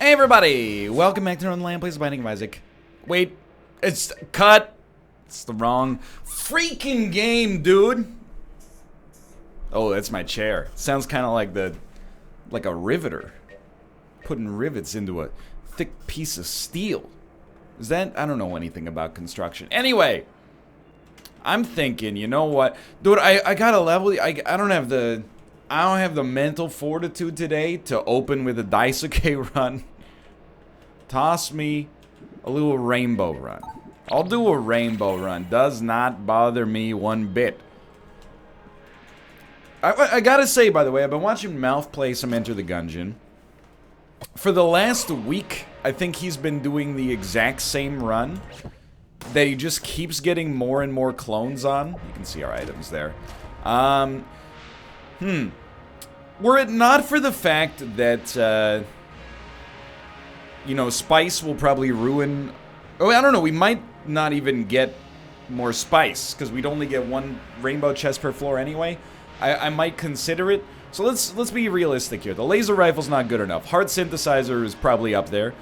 Hey everybody! Welcome back to Northernlion, Plays the Binding of Isaac. Wait, it's cut. It's the wrong freaking game, dude. Oh, that's my chair. Sounds kind of like a riveter, putting rivets into a thick piece of steel. Is that? I don't know anything about construction. Anyway, I'm thinking, you know what, dude? I gotta level. I don't have the mental fortitude today to open with a Daisuke run. Toss me a little rainbow run. I'll do a rainbow run. Does not bother me one bit. I gotta say, by the way, I've been watching Mouth play some Enter the Gungeon. For the last week, I think he's been doing the exact same run that he just keeps getting more and more clones on. You can see our items there. Were it not for the fact that, you know, spice will probably ruin... Oh, I don't know, we might not even get more spice, because we'd only get one rainbow chest per floor anyway. I might consider it. So let's be realistic here. The laser rifle's not good enough. Heart synthesizer is probably up there.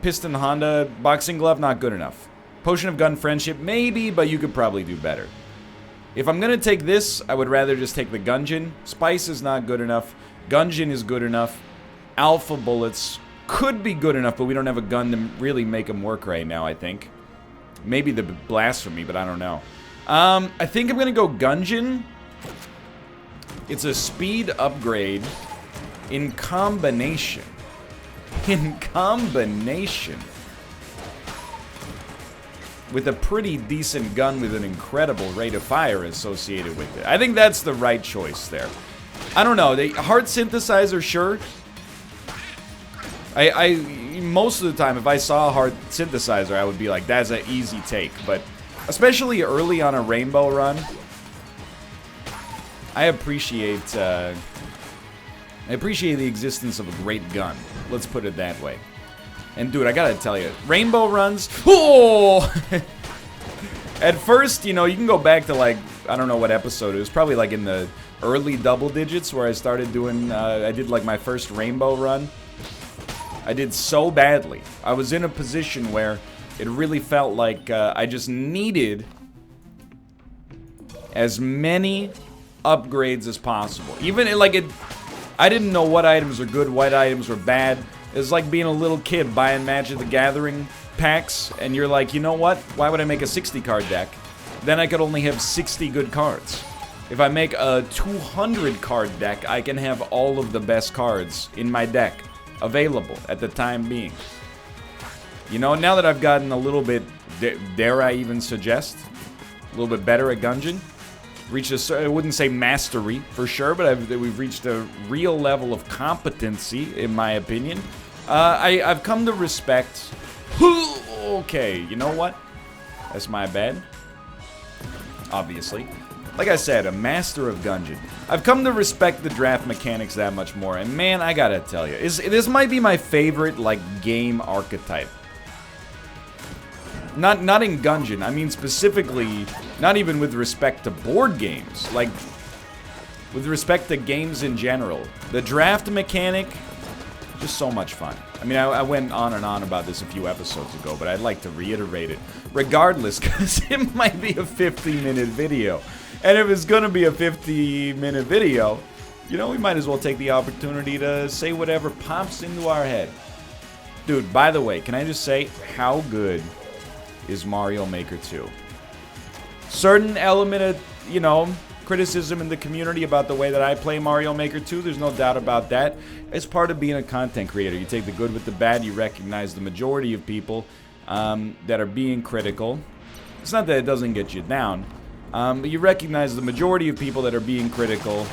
Piston Honda boxing glove, not good enough. Potion of gun friendship, maybe, but you could probably do better. If I'm gonna take this, I would rather just take the Gungeon. Spice is not good enough. Gungeon is good enough. Alpha bullets could be good enough, but we don't have a gun to really make them work right now, I think. Maybe the blasphemy, but I don't know. I think I'm gonna go Gungeon. It's a speed upgrade in combination. With a pretty decent gun with an incredible rate of fire associated with it. I think that's the right choice there. I don't know. The heart synthesizer, sure. Most of the time, if I saw a heart synthesizer, I would be like, that's an easy take. But especially early on a rainbow run, I appreciate the existence of a great gun. Let's put it that way. And dude, I gotta tell you, rainbow runs, oh! At first, you know, you can go back to like, I don't know what episode, it was probably like in the early double digits where I started doing, I did like my first rainbow run. I did so badly. I was in a position where it really felt like I just needed as many upgrades as possible. Even like I didn't know what items were good, what items were bad. It was like being a little kid buying Magic the Gathering packs, and you're like, you know what? Why would I make a 60 card deck? Then I could only have 60 good cards. If I make a 200 card deck, I can have all of the best cards in my deck available at the time being. You know, now that I've gotten a little bit, dare I even suggest, a little bit better at Gungeon, reached a, I wouldn't say mastery for sure, but we've reached a real level of competency, in my opinion. I've come to respect. Okay, you know what? That's my bad. Obviously. Like I said, a master of Gungeon. I've come to respect the draft mechanics that much more, and man, I gotta tell you, this might be my favorite, like, game archetype. Not in Gungeon, I mean specifically, not even with respect to board games, like, with respect to games in general. The draft mechanic, just so much fun. I mean, I went on and on about this a few episodes ago, but I'd like to reiterate it, regardless, because it might be a 50-minute video. And if it's gonna be a 50-minute video, you know, we might as well take the opportunity to say whatever pops into our head. Dude, by the way, can I just say, how good is Mario Maker 2? Certain element of, you know, criticism in the community about the way that I play Mario Maker 2, there's no doubt about that. It's part of being a content creator. You take the good with the bad, you recognize the majority of people that are being critical. It's not that it doesn't get you down, but you recognize the majority of people that are being critical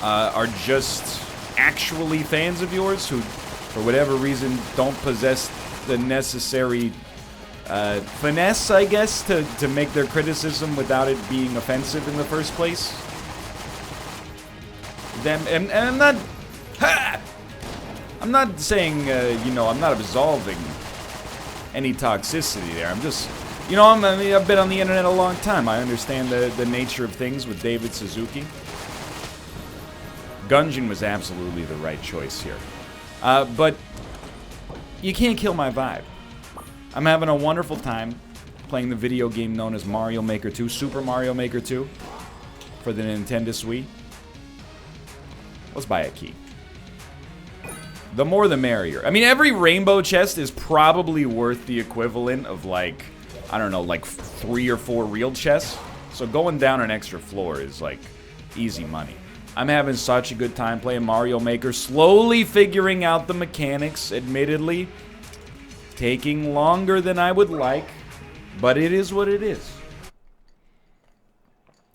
are just actually fans of yours who, for whatever reason, don't possess the necessary finesse, I guess, to make their criticism without it being offensive in the first place. And I'm not... I'm not saying, you know, I'm not absolving any toxicity there. I'm just... You know, I've been on the internet a long time. I understand the nature of things with David Suzuki. Gungeon was absolutely the right choice here. But you can't kill my vibe. I'm having a wonderful time playing the video game known as Mario Maker 2, Super Mario Maker 2, for the Nintendo Switch. Let's buy a key. The more the merrier. I mean, every rainbow chest is probably worth the equivalent of, like, I don't know, like 3 or 4 real chests. So going down an extra floor is, like, easy money. I'm having such a good time playing Mario Maker, slowly figuring out the mechanics, admittedly. Taking longer than I would like, but it is what it is.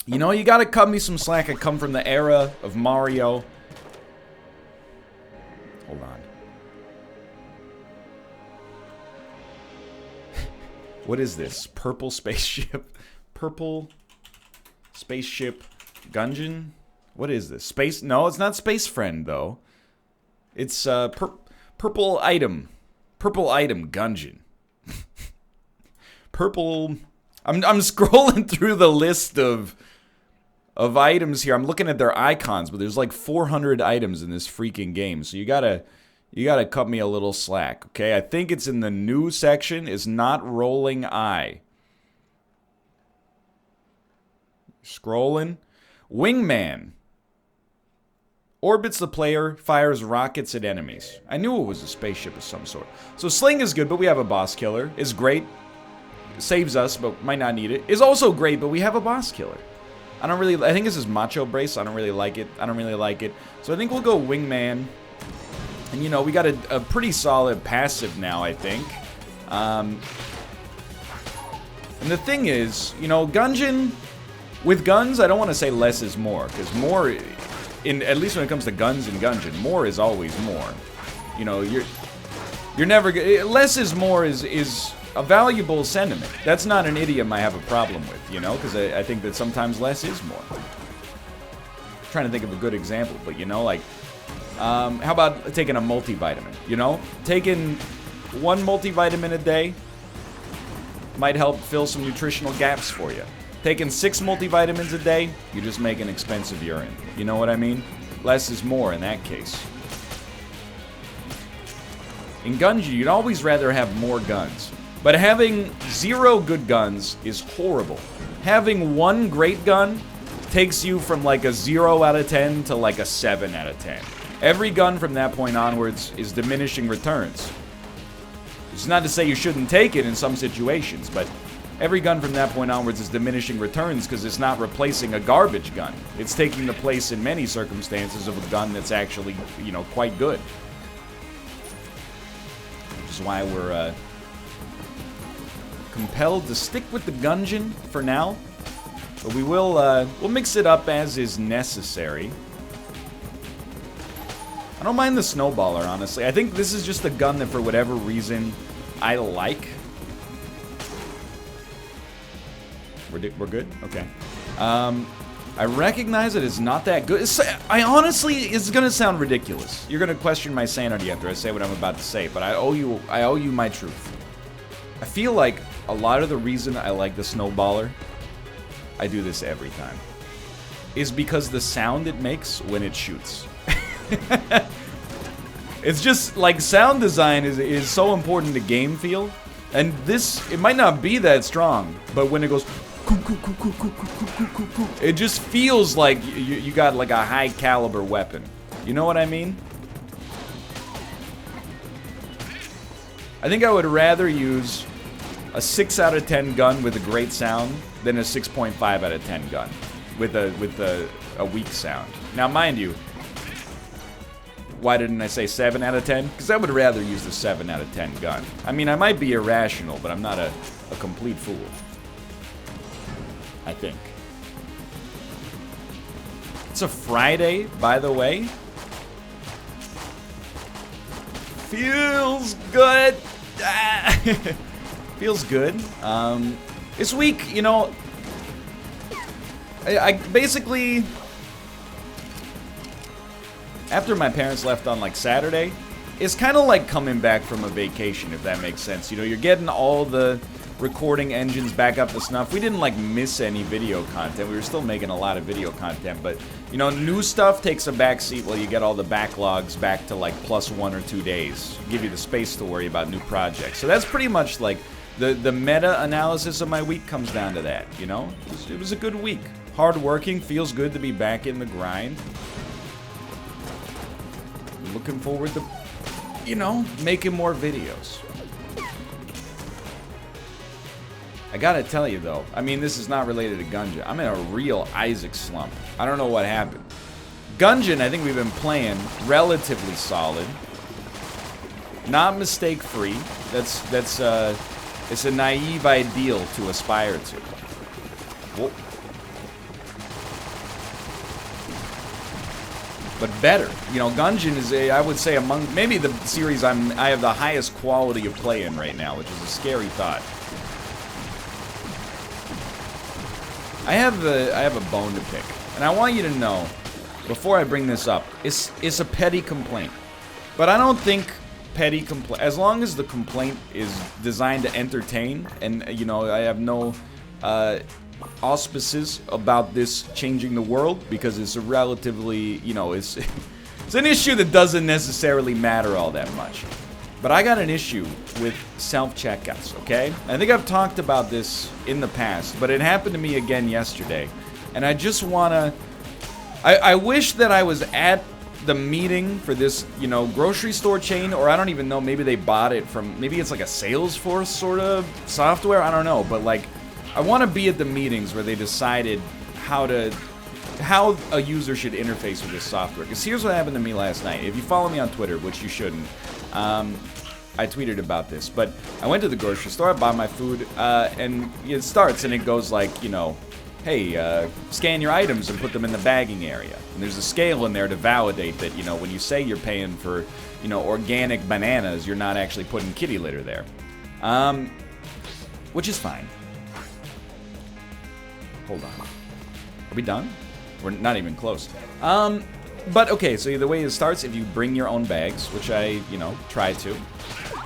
You know, you gotta cut me some slack. I come from the era of Mario. Hold on. What is this? Purple spaceship? Purple spaceship Gungeon? What is this? Space? No, it's not Space Friend, though. It's purple item. Purple item Gungeon. Purple... I'm scrolling through the list of items here. I'm looking at their icons, but there's like 400 items in this freaking game. So you gotta cut me a little slack, okay? I think it's in the new section. Is not rolling eye. Scrolling. Wingman. Orbits the player, fires rockets at enemies. I knew it was a spaceship of some sort. So Sling is good, but we have a boss killer. Is great. Saves us, but might not need it. Is also great, but we have a boss killer. I think this is Macho Brace. I don't really like it. So I think we'll go Wingman. And, you know, we got a pretty solid passive now, I think. And the thing is, you know, Gungeon, with guns, I don't want to say less is more. Because more, at least when it comes to guns and Gungeon, more is always more. You know, you're never... Less is more is a valuable sentiment. That's not an idiom I have a problem with, you know, because I think that sometimes less is more. I'm trying to think of a good example, but, you know, like, how about taking a multivitamin, you know? Taking one multivitamin a day might help fill some nutritional gaps for you. Taking 6 multivitamins a day, you're just making expensive urine. You know what I mean? Less is more in that case. In Gungeon, you'd always rather have more guns. But having 0 good guns is horrible. Having 1 great gun takes you from like a 0 out of 10 to like a 7 out of 10. Every gun from that point onwards is diminishing returns. It's not to say you shouldn't take it in some situations, but every gun from that point onwards is diminishing returns because it's not replacing a garbage gun. It's taking the place in many circumstances of a gun that's actually, you know, quite good. Which is why we're, compelled to stick with the Gungeon for now, but we will we'll mix it up as is necessary. I don't mind the snowballer, honestly. I think this is just a gun that for whatever reason I like. We're good? Okay. I recognize it is not that good. I honestly, it's gonna sound ridiculous. You're gonna question my sanity after I say what I'm about to say, but I owe you my truth. I feel like a lot of the reason I like the snowballer, I do this every time, is because the sound it makes when it shoots. It's just, like, sound design is so important to game feel, and this, it might not be that strong, but when it goes, it just feels like you got, like, a high caliber weapon. You know what I mean? I think I would rather use a 6 out of 10 gun with a great sound than a 6.5 out of 10 gun with a weak sound. Now, mind you, why didn't I say 7 out of 10? Because I would rather use the 7 out of 10 gun. I mean, I might be irrational, but I'm not a complete fool. I think. It's a Friday, by the way. Feels good. Feels good. This week, you know, I basically, after my parents left on like Saturday, it's kind of like coming back from a vacation, if that makes sense. You know, you're getting all the recording engines back up to snuff. We didn't like miss any video content. We were still making a lot of video content, but you know, new stuff takes a back seat while you get all the backlogs back to like plus 1 or 2 days. Give you the space to worry about new projects. So that's pretty much like the meta analysis of my week comes down to that, you know? It was a good week. Hard working, feels good to be back in the grind. Looking forward to, you know, making more videos. I gotta tell you though, I mean, this is not related to Gungeon. I'm in a real Isaac slump. I don't know what happened. Gungeon, I think we've been playing relatively solid. Not mistake-free. It's a naive ideal to aspire to. Whoa. But better. You know, Gungeon is I would say among maybe the series I have the highest quality of play in right now, which is a scary thought. I have a bone to pick, and I want you to know before I bring this up, it's a petty complaint, but I don't think petty complaint, as long as the complaint is designed to entertain, and you know, I have no auspices about this changing the world, because it's a relatively, you know, it's an issue that doesn't necessarily matter all that much. But I got an issue with self-checkouts, okay? I think I've talked about this in the past, but it happened to me again yesterday. And I just wanna... I wish that I was at the meeting for this, you know, grocery store chain, or I don't even know, maybe they bought it from... Maybe it's like a Salesforce sort of software, I don't know. But like, I want to be at the meetings where they decided how a user should interface with this software. Because here's what happened to me last night. If you follow me on Twitter, which you shouldn't, I tweeted about this, but I went to the grocery store, I bought my food, and it starts and it goes like, you know, hey, scan your items and put them in the bagging area. And there's a scale in there to validate that, you know, when you say you're paying for, you know, organic bananas, you're not actually putting kitty litter there. Which is fine. Hold on. Are we done? We're not even close. But okay, so the way it starts, if you bring your own bags, which I, you know, try to,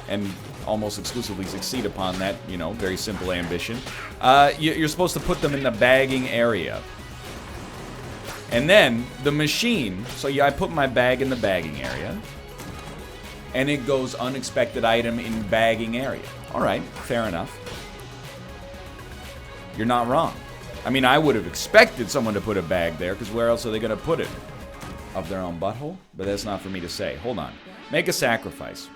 and almost exclusively succeed upon that, you know, very simple ambition, you're supposed to put them in the bagging area. And then the machine, so yeah, I put my bag in the bagging area, and it goes unexpected item in bagging area. All right, fair enough. You're not wrong. I mean, I would have expected someone to put a bag there, because where else are they going to put it? Of their own butthole? But that's not for me to say. Hold on. Make a sacrifice.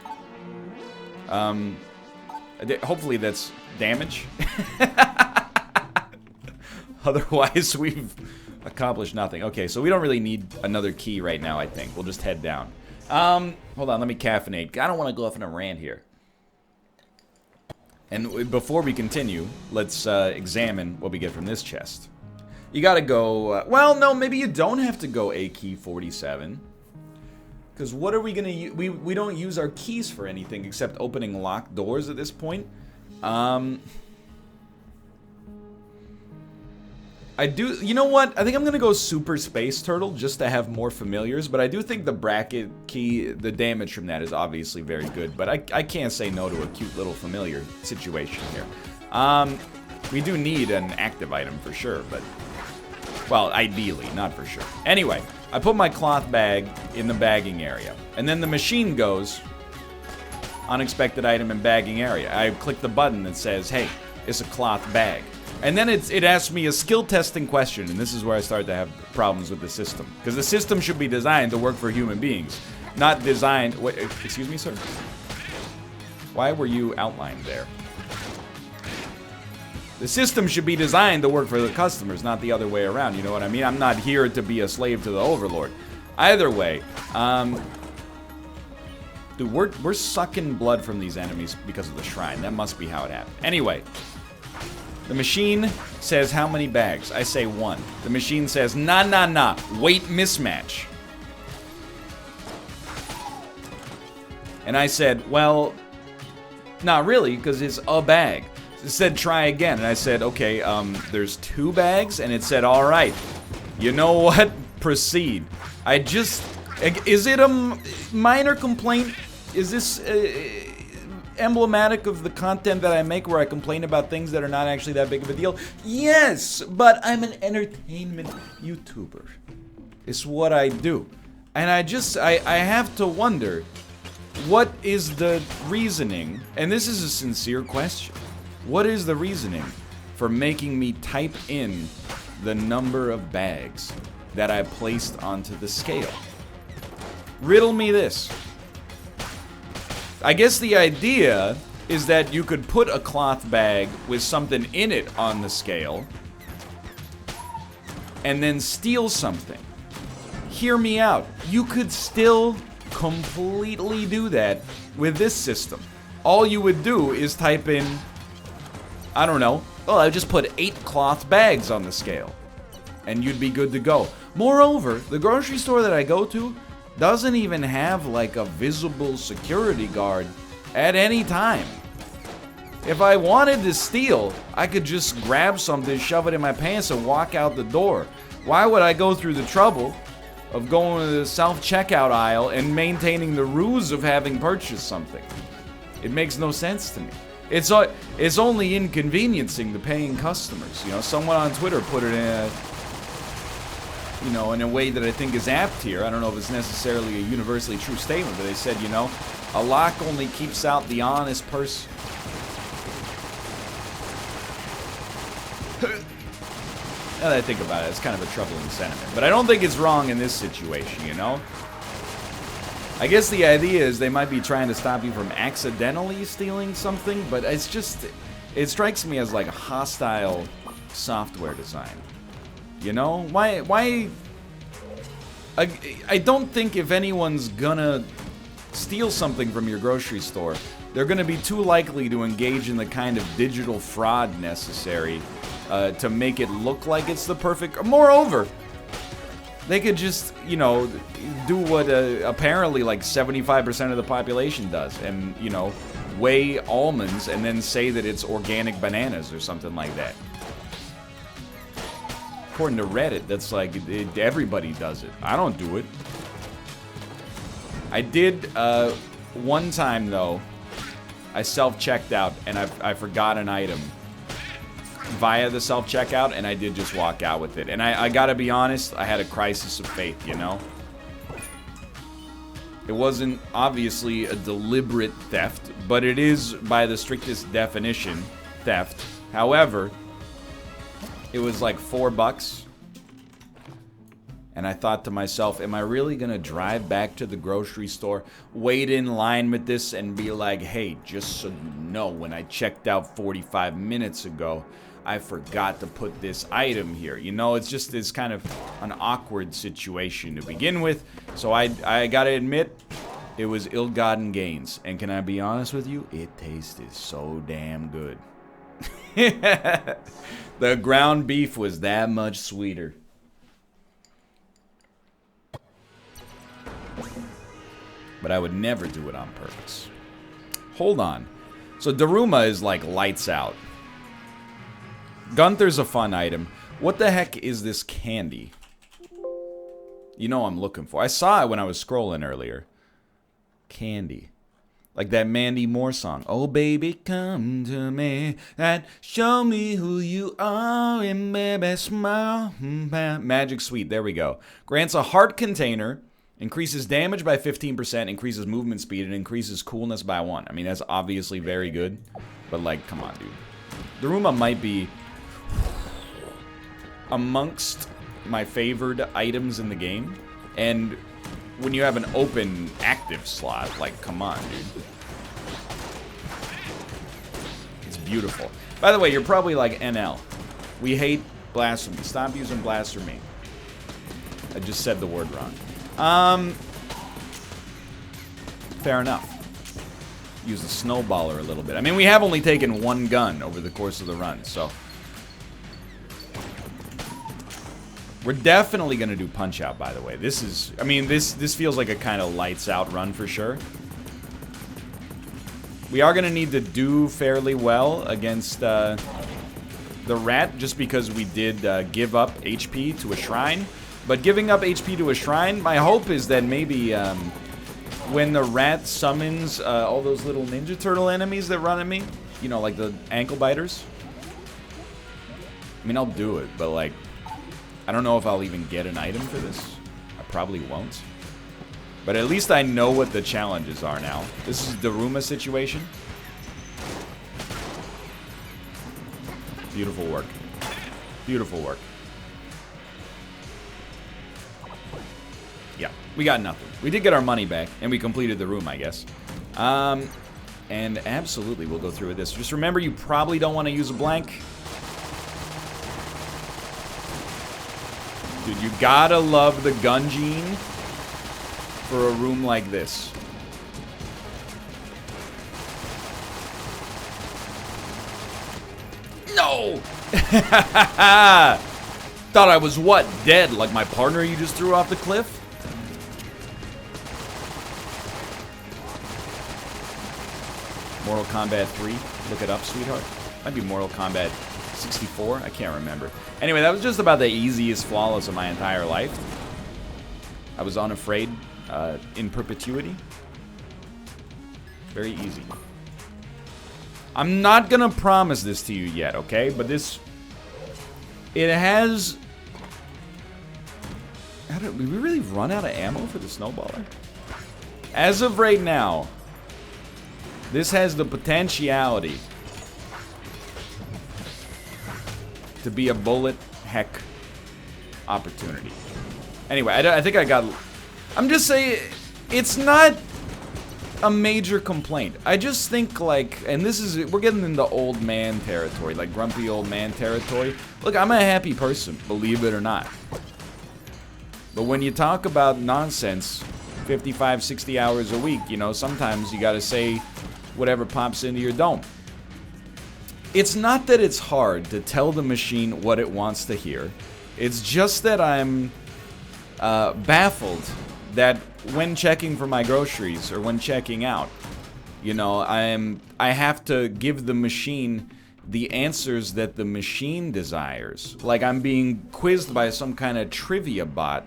Hopefully that's damage. Otherwise, we've accomplished nothing. Okay, so we don't really need another key right now, I think. We'll just head down. Hold on, let me caffeinate. I don't want to go off on a rant here. And before we continue, let's examine what we get from this chest. You gotta go, well, no, maybe you don't have to go AK-47. Because what are we gonna use? We don't use our keys for anything except opening locked doors at this point. I do, you know what? I think I'm gonna go Super Space Turtle just to have more familiars, but I do think the bracket key, the damage from that is obviously very good, but I can't say no to a cute little familiar situation here. We do need an active item for sure, but, well, ideally, not for sure. Anyway, I put my cloth bag in the bagging area, and then the machine goes, unexpected item in bagging area. I click the button that says, hey, it's a cloth bag. And then it asks me a skill testing question, and this is where I start to have problems with the system. Because the system should be designed to work for human beings, not designed... Wait, excuse me, sir? Why were you outlined there? The system should be designed to work for the customers, not the other way around, you know what I mean? I'm not here to be a slave to the overlord. Either way, dude, we're sucking blood from these enemies because of the shrine. That must be how it happened. Anyway... The machine says how many bags? I say 1. The machine says, nah, weight mismatch. And I said, well, not really, because it's a bag. It said, try again. And I said, okay, there's 2 bags? And it said, all right. You know what? Proceed. I just... Is it a minor complaint? Is this... emblematic of the content that I make where I complain about things that are not actually that big of a deal? Yes, but I'm an entertainment YouTuber. It's what I do. And I have to wonder, what is the reasoning, and this is a sincere question, what is the reasoning for making me type in the number of bags that I placed onto the scale? Riddle me this. I guess the idea is that you could put a cloth bag with something in it on the scale and then steal something. Hear me out. You could still completely do that with this system. All you would do is type in, I don't know, well, I just put 8 cloth bags on the scale and you'd be good to go. Moreover, the grocery store that I go to doesn't even have like a visible security guard at any time. If I wanted to steal, I could just grab something, shove it in my pants, and walk out the door. Why would I go through the trouble of going to the self-checkout aisle and maintaining the ruse of having purchased something? It makes no sense to me. It's only inconveniencing the paying customers. You know, someone on Twitter put it in a way that I think is apt here. I don't know if it's necessarily a universally true statement, but they said, you know, a lock only keeps out the honest person. Now that I think about it, it's kind of a troubling sentiment. But I don't think it's wrong in this situation, you know? I guess the idea is they might be trying to stop you from accidentally stealing something, but it's just, it strikes me as like a hostile software design. You know? Why? I don't think if anyone's gonna steal something from your grocery store, they're gonna be too likely to engage in the kind of digital fraud necessary to make it look like it's the perfect. Moreover, they could just, you know, do what apparently like 75% of the population does, and, you know, weigh almonds and then say that it's organic bananas or something like that. According to Reddit, that's like, everybody does it. I don't do it. I did, one time though, I self-checked out and I forgot an item via the self-checkout, and I did just walk out with it. And I gotta be honest, I had a crisis of faith, you know? It wasn't obviously a deliberate theft, but it is, by the strictest definition, theft. However, it was like $4. And I thought to myself, am I really gonna drive back to the grocery store, wait in line with this, and be like, hey, just so you know, when I checked out 45 minutes ago, I forgot to put this item here. You know, it's just this kind of an awkward situation to begin with. So I gotta admit, it was ill-gotten gains. And can I be honest with you? It tasted so damn good. The ground beef was that much sweeter. But I would never do it on purpose. Hold on. So Daruma is like lights out. Gunther's a fun item. What the heck is this candy? You know I'm looking for. I saw it when I was scrolling earlier. Candy. Like that Mandy Moore song. Oh baby, come to me and show me who you are and baby smile. Magic Sweet, there we go. Grants a heart container, increases damage by 15%, increases movement speed, and increases coolness by 1. I mean, that's obviously very good, but like, come on, dude. Daruma might be amongst my favored items in the game, and when you have an open active slot, like, come on, dude. It's beautiful. By the way, you're probably like, NL, we hate blasphemy. Stop using blasphemy. I just said the word wrong. Fair enough. Use the snowballer a little bit. I mean, we have only taken one gun over the course of the run, so we're definitely gonna do Punch Out, by the way. This is, I mean, this feels like a kind of lights out run for sure. We are gonna need to do fairly well against the Rat, just because we did give up HP to a shrine. But giving up HP to a shrine, my hope is that maybe when the rat summons all those little Ninja Turtle enemies that run at me, you know, like the ankle biters. I mean, I'll do it, but like, I don't know if I'll even get an item for this. I probably won't. But at least I know what the challenges are now. This is the Daruma situation. Beautiful work. Beautiful work. Yeah, we got nothing. We did get our money back, and we completed the room, I guess. And absolutely, we'll go through with this. Just remember, you probably don't want to use a blank. Dude, you gotta love the Gungeon for a room like this. No! Thought I was, what, dead? Like my partner you just threw off the cliff? Mortal Kombat 3. Look it up, sweetheart. Might be Mortal Kombat 64. I can't remember. Anyway, that was just about the easiest flawless of my entire life. I was unafraid in perpetuity. Very easy. I'm not gonna promise this to you yet, okay? But this... It has... Did we really run out of ammo for the snowballer? As of right now, this has the potentiality to be a bullet heck opportunity. Anyway, I think I got... I'm just saying, it's not a major complaint. I just think, like, and this is... We're getting into old man territory, like grumpy old man territory. Look, I'm a happy person, believe it or not. But when you talk about nonsense 55, 60 hours a week, you know, sometimes you gotta say whatever pops into your dome. It's not that it's hard to tell the machine what it wants to hear. It's just that I'm baffled that when checking for my groceries or when checking out, you know, I have to give the machine the answers that the machine desires. Like I'm being quizzed by some kind of trivia bot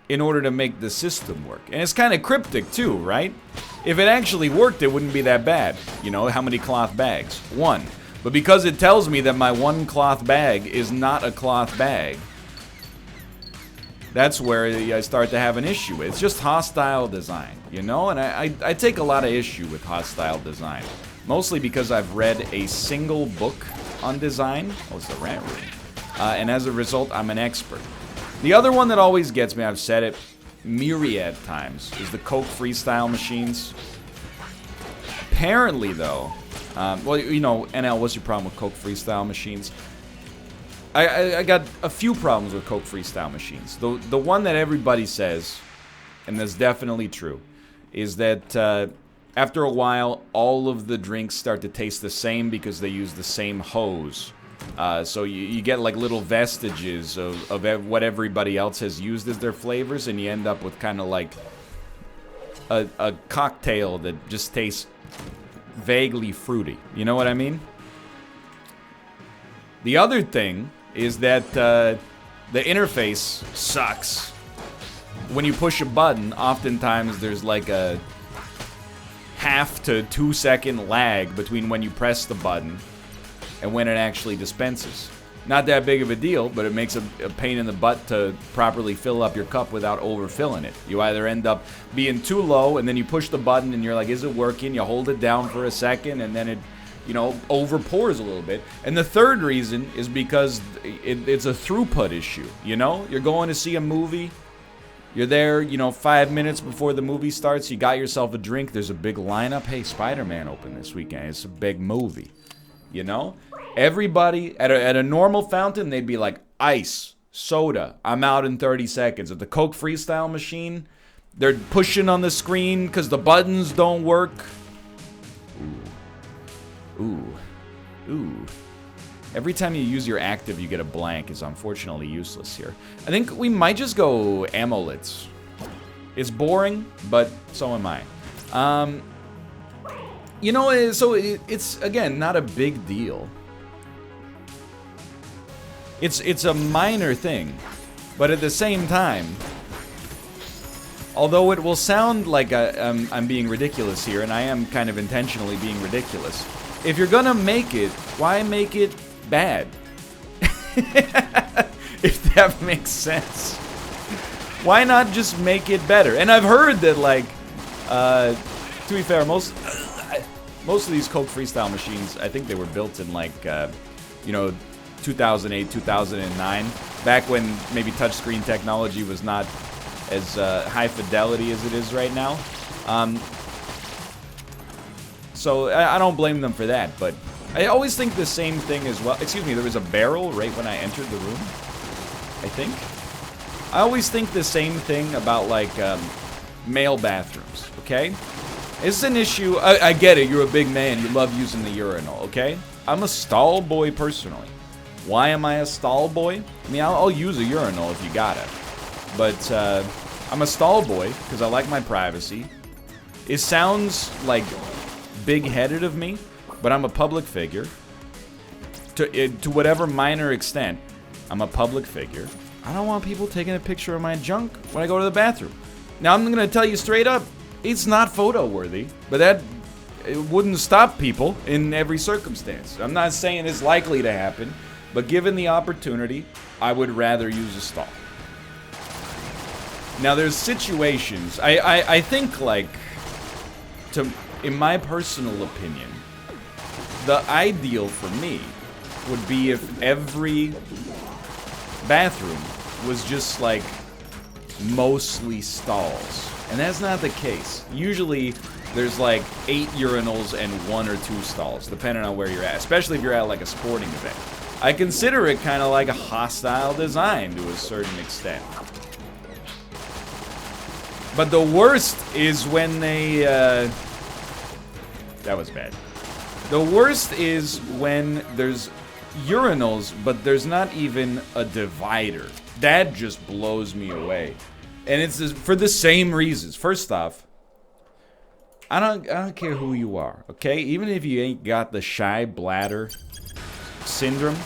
in order to make the system work. And it's kind of cryptic too, right? If it actually worked, it wouldn't be that bad. You know, how many cloth bags? 1. But because it tells me that my 1 cloth bag is not a cloth bag, that's where I start to have an issue. It's just hostile design, you know? And I take a lot of issue with hostile design. Mostly because I've read a single book on design. Oh, it's the Rant room. And as a result, I'm an expert. The other one that always gets me, I've said it myriad times, is the Coke Freestyle machines. Apparently, though, well, you know, NL, what's your problem with Coke Freestyle machines? I got a few problems with Coke Freestyle machines. The one that everybody says, and that's definitely true, is that after a while, all of the drinks start to taste the same because they use the same hose. So you get like little vestiges of what everybody else has used as their flavors, and you end up with kind of like a cocktail that just tastes vaguely fruity. You know what I mean? The other thing is that the interface sucks. When you push a button, oftentimes there's like a half to 2 second lag between when you press the button and when it actually dispenses. Not that big of a deal, but it makes a pain in the butt to properly fill up your cup without overfilling it. You either end up being too low, and then you push the button, and you're like, is it working? You hold it down for a second, and then it, you know, over pours a little bit. And the third reason is because it's a throughput issue, you know? You're going to see a movie, you're there, you know, 5 minutes before the movie starts, you got yourself a drink, there's a big lineup. Hey, Spider-Man opened this weekend, it's a big movie, you know? Everybody, at a normal fountain, they'd be like, ice, soda, I'm out in 30 seconds. At the Coke Freestyle machine, they're pushing on the screen because the buttons don't work. Ooh. Every time you use your active, you get a blank is unfortunately useless here. I think we might just go amolets. It's boring, but so am I. You know, so it's, again, not a big deal. It's a minor thing, but at the same time, Although it will sound like I'm being ridiculous here, and I am kind of intentionally being ridiculous. If you're gonna make it, why make it bad? If that makes sense. Why not just make it better? And I've heard that, like, to be fair, most of these Coke Freestyle machines, I think they were built in, like, you know, 2008, 2009, back when maybe touchscreen technology was not as high fidelity as it is right now. So I don't blame them for that, but I always think the same thing as well. Excuse me, there was a barrel right when I entered the room, I think. I always think the same thing about, like, male bathrooms, okay? It's an issue. I get it, you're a big man, you love using the urinal, okay? I'm a stall boy personally. Why am I a stall boy? I mean, I'll use a urinal if you got it. But I'm a stall boy because I like my privacy. It sounds, like, big-headed of me, but I'm a public figure. To whatever minor extent, I'm a public figure. I don't want people taking a picture of my junk when I go to the bathroom. Now, I'm gonna tell you straight up, it's not photo-worthy, but it wouldn't stop people in every circumstance. I'm not saying it's likely to happen, but given the opportunity, I would rather use a stall. Now, there's situations, I think, like, in my personal opinion, the ideal for me would be if every bathroom was just, like, mostly stalls. And that's not the case. Usually, there's, like, 8 urinals and 1 or 2 stalls, depending on where you're at, especially if you're at, like, a sporting event. I consider it kind of like a hostile design to a certain extent. But the worst is when they, that was bad. The worst is when there's urinals, but there's not even a divider. That just blows me away. And it's for the same reasons. First off, I don't care who you are, okay? Even if you ain't got the shy bladder syndrome,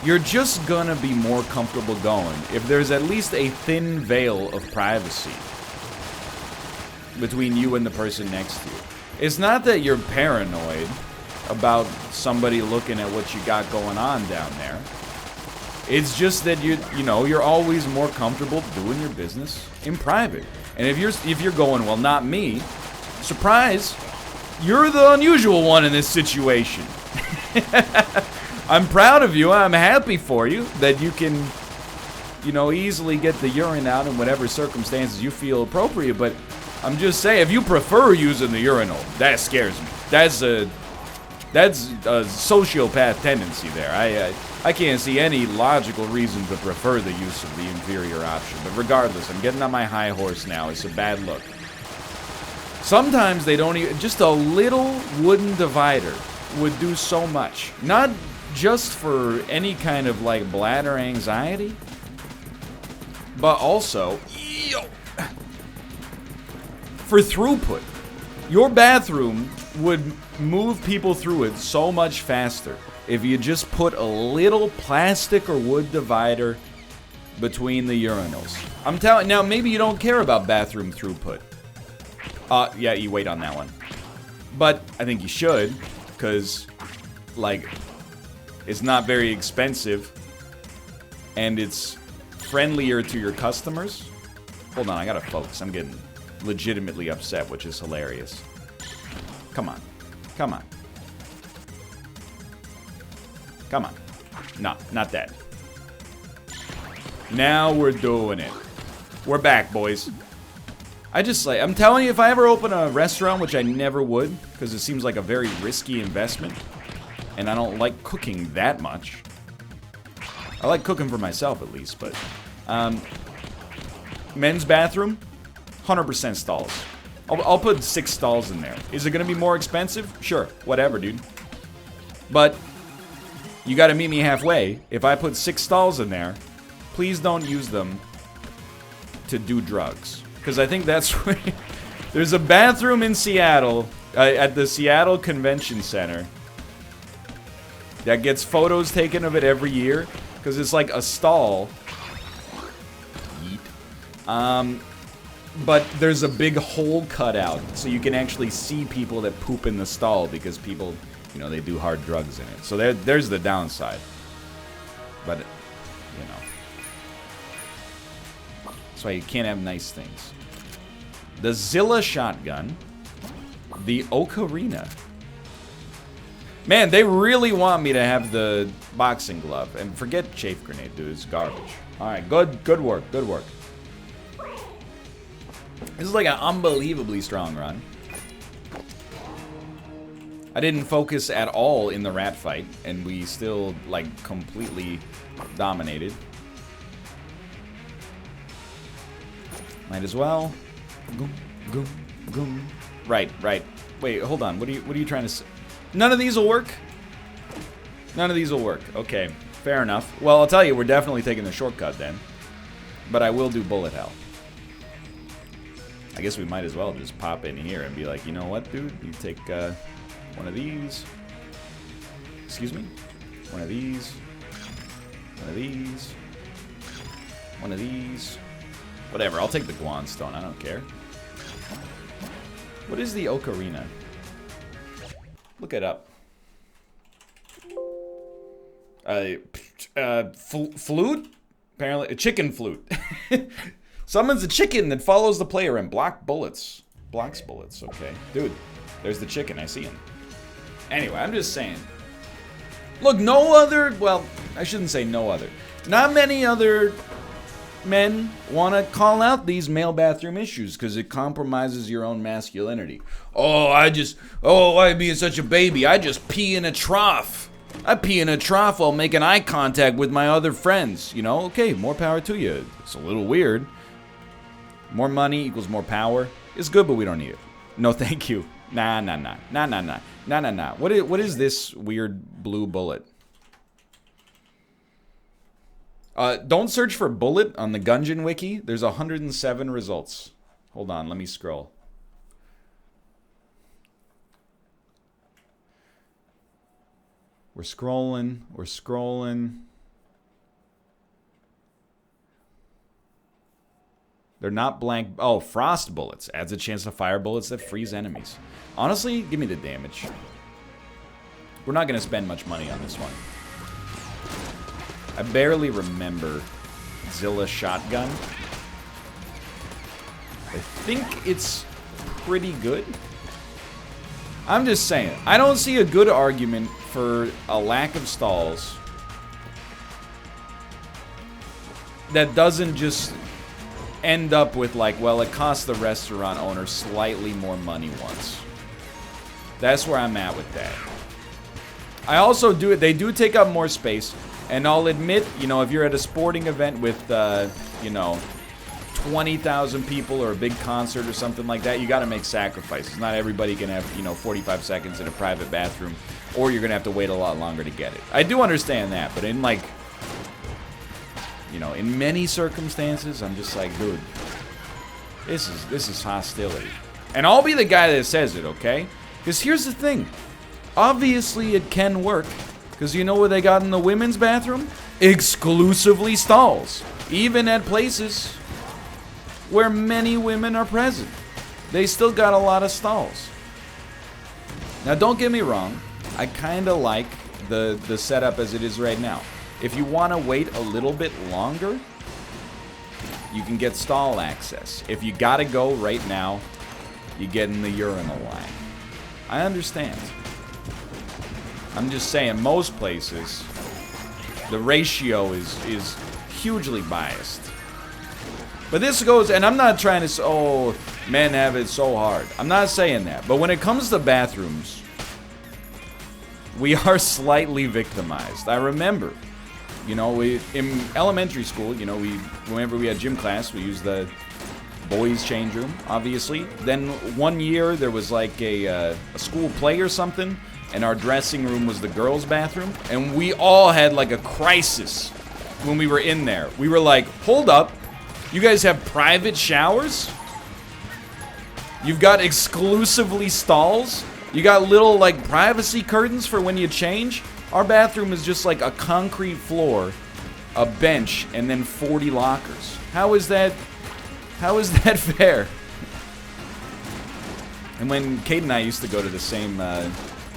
you're just gonna be more comfortable going if there's at least a thin veil of privacy between you and the person next to you. It's not that you're paranoid about somebody looking at what you got going on down there. It's just that you know, you're always more comfortable doing your business in private. And if you're going, well, not me, surprise, you're the unusual one in this situation. I'm proud of you. I'm happy for you that you can, you know, easily get the urine out in whatever circumstances you feel appropriate. But I'm just saying, if you prefer using the urinal, that scares me. That's a sociopath tendency there. I can't see any logical reason to prefer the use of the inferior option. But regardless, I'm getting on my high horse now. It's a bad look. Sometimes they don't even, just a little wooden divider would do so much. Not just for any kind of, like, bladder anxiety, but also for throughput. Your bathroom would move people through it so much faster if you just put a little plastic or wood divider between the urinals. I'm telling, now maybe you don't care about bathroom throughput. Yeah, you wait on that one. But I think you should, because, like, it's not very expensive, and it's friendlier to your customers. Hold on, I gotta focus. I'm getting legitimately upset, which is hilarious. Come on. Come on. Come on. No, not that. Now we're doing it. We're back, boys. I'm telling you, if I ever open a restaurant, which I never would, because it seems like a very risky investment, and I don't like cooking that much. I like cooking for myself, at least, but... men's bathroom, 100% stalls. I'll put 6 stalls in there. Is it going to be more expensive? Sure, whatever, dude. But you got to meet me halfway. If I put 6 stalls in there, please don't use them to do drugs. Because I think that's where... There's a bathroom in Seattle, at the Seattle Convention Center, that gets photos taken of it every year. Because it's like a stall. Yeet. but there's a big hole cut out, so you can actually see people that poop in the stall because people, you know, they do hard drugs in it. So there's the downside. But, you know. That's why you can't have nice things. The Zilla shotgun. The Ocarina. Man, they really want me to have the boxing glove. And forget chafe grenade, dude. It's garbage. Alright, good work. Good work. This is like an unbelievably strong run. I didn't focus at all in the rat fight. And we still, like, completely dominated. Might as well. Right. Wait, hold on. What are you trying to say? None of these will work? None of these will work. Okay, fair enough. Well, I'll tell you, we're definitely taking the shortcut then. But I will do bullet hell. I guess we might as well just pop in here and be like, you know what, dude? You take one of these. Excuse me? One of these. One of these. One of these. Whatever, I'll take the Guan Stone. I don't care. What is the Ocarina? Look it up. Flute? Apparently, a chicken flute. Summons a chicken that follows the player and blocks bullets. Okay. Dude, there's the chicken. I see him. Anyway, I'm just saying. Look, no other... Well, I shouldn't say no other. Not many other men want to call out these male bathroom issues because it compromises your own masculinity. I'm being such a baby. I just pee in a trough. I pee in a trough while making eye contact with my other friends. You know, okay, more power to you. It's a little weird. More money equals more power. It's good, but we don't need it. No, thank you. Nah. What is this weird blue bullet? Don't search for bullet on the Gungeon wiki. There's 107 results. Hold on, let me scroll. We're scrolling. They're not blank. Oh, frost bullets. Adds a chance to fire bullets that freeze enemies. Honestly, give me the damage. We're not going to spend much money on this one. I barely remember Zilla shotgun. I think it's pretty good. I'm just saying. I don't see a good argument for a lack of stalls that doesn't just end up with like, well, it costs the restaurant owner slightly more money once. That's where I'm at with that. I also do it. They do take up more space. And I'll admit, you know, if you're at a sporting event with, you know, 20,000 people or a big concert or something like that, you got to make sacrifices. Not everybody can have, you know, 45 seconds in a private bathroom, or you're going to have to wait a lot longer to get it. I do understand that, but in, like, you know, in many circumstances, I'm just like, dude, this is hostility. And I'll be the guy that says it, okay? Because here's the thing. Obviously, it can work. Because you know what they got in the women's bathroom? Exclusively stalls. Even at places where many women are present. They still got a lot of stalls. Now, don't get me wrong. I kind of like the setup as it is right now. If you want to wait a little bit longer, you can get stall access. If you got to go right now, you get in the urinal line. I understand. I'm just saying, most places, the ratio is hugely biased. But this goes, and I'm not trying to say, oh, men have it so hard. I'm not saying that. But when it comes to bathrooms, we are slightly victimized. I remember, you know, in elementary school, you know, whenever we had gym class, we used the boys' change room, obviously. Then one year, there was like a school play or something. And our dressing room was the girls' bathroom. And we all had like a crisis when we were in there. We were like, hold up. You guys have private showers? You've got exclusively stalls? You got little like privacy curtains for when you change? Our bathroom is just like a concrete floor, a bench, and then 40 lockers. How is that How is that fair? And when Kate and I used to go to the same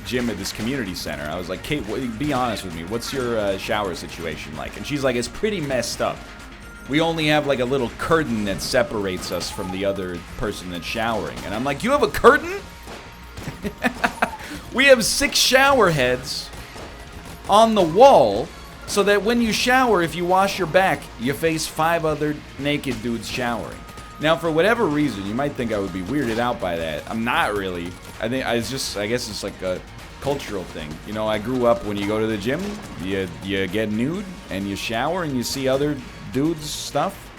gym at this community center, I was like, Kate, be honest with me. What's your shower situation like? And she's like, it's pretty messed up. We only have like a little curtain that separates us from the other person that's showering. And I'm like, you have a curtain? We have 6 shower heads on the wall so that when you shower, if you wash your back, you face 5 other naked dudes showering. Now, for whatever reason, you might think I would be weirded out by that. I'm not really. I guess it's like a cultural thing. You know, I grew up when you go to the gym, you get nude and you shower and you see other dudes' stuff.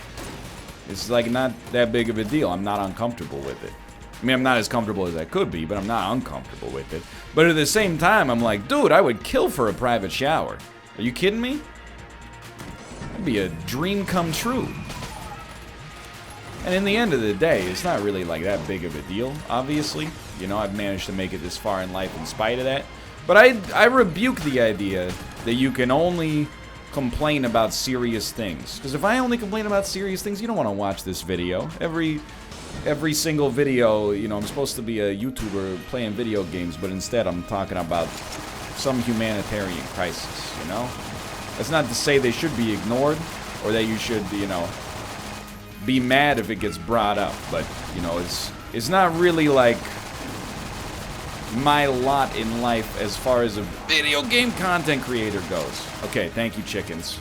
It's like not that big of a deal. I'm not uncomfortable with it. I mean, I'm not as comfortable as I could be, but I'm not uncomfortable with it. But at the same time, I'm like, dude, I would kill for a private shower. Are you kidding me? That'd be a dream come true. And in the end of the day, it's not really like that big of a deal, obviously. You know, I've managed to make it this far in life in spite of that. But I rebuke the idea that you can only complain about serious things. Because if I only complain about serious things, you don't want to watch this video. Every single video, you know, I'm supposed to be a YouTuber playing video games, but instead I'm talking about some humanitarian crisis, you know? That's not to say they should be ignored, or that you should, you know, be mad if it gets brought up, but, you know, it's not really like my lot in life as far as a video game content creator goes. Okay, thank you, chickens.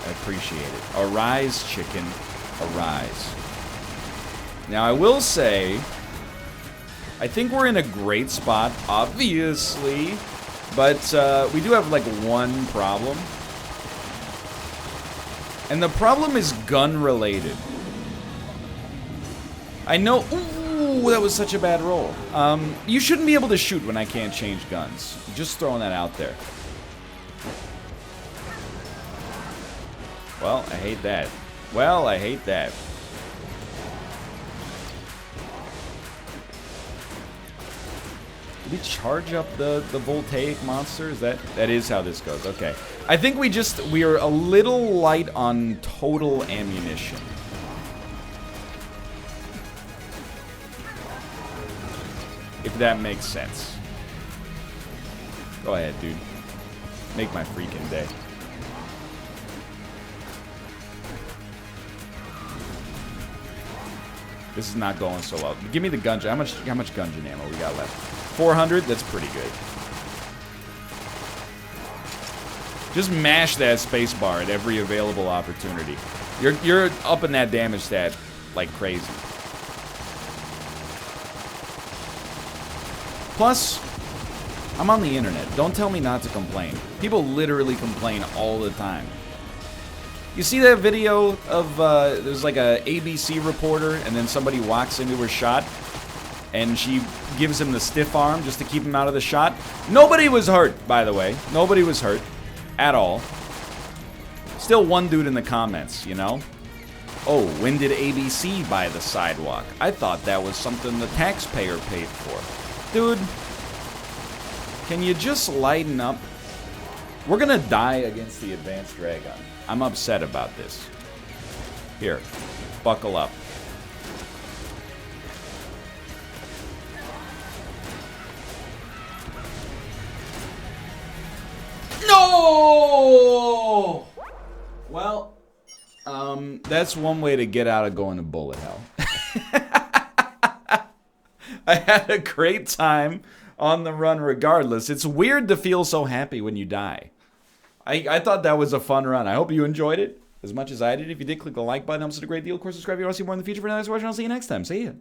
I appreciate it. Arise, chicken. Arise. Now, I will say, I think we're in a great spot, obviously, but we do have, like, one problem. And the problem is gun-related. I know... Ooh, that was such a bad roll. You shouldn't be able to shoot when I can't change guns. Just throwing that out there. Well, I hate that. Well, I hate that. Did we charge up the voltaic monster? That is how this goes. Okay. I think we are a little light on total ammunition. If that makes sense. Go ahead, dude. Make my freaking day. This is not going so well. Give me the Gungeon. How much Gungeon ammo we got left? 400? That's pretty good. Just mash that space bar at every available opportunity. You're upping that damage stat like crazy. Plus, I'm on the internet. Don't tell me not to complain. People literally complain all the time. You see that video of, there's like a ABC reporter, and then somebody walks into her shot, and she gives him the stiff arm just to keep him out of the shot? Nobody was hurt, by the way. Nobody was hurt. At all. Still one dude in the comments, you know? Oh, when did ABC buy the sidewalk? I thought that was something the taxpayer paid for. Dude, can you just lighten up? We're gonna die against the advanced dragon. I'm upset about this. Here, buckle up. No! Well, that's one way to get out of going to bullet hell. I had a great time on the run regardless. It's weird to feel so happy when you die. I thought that was a fun run. I hope you enjoyed it as much as I did. If you did, click the like button. It helps us a great deal. Of course, subscribe if you want to see more in the future. For now, thanks for watching. I'll see you next time. See ya.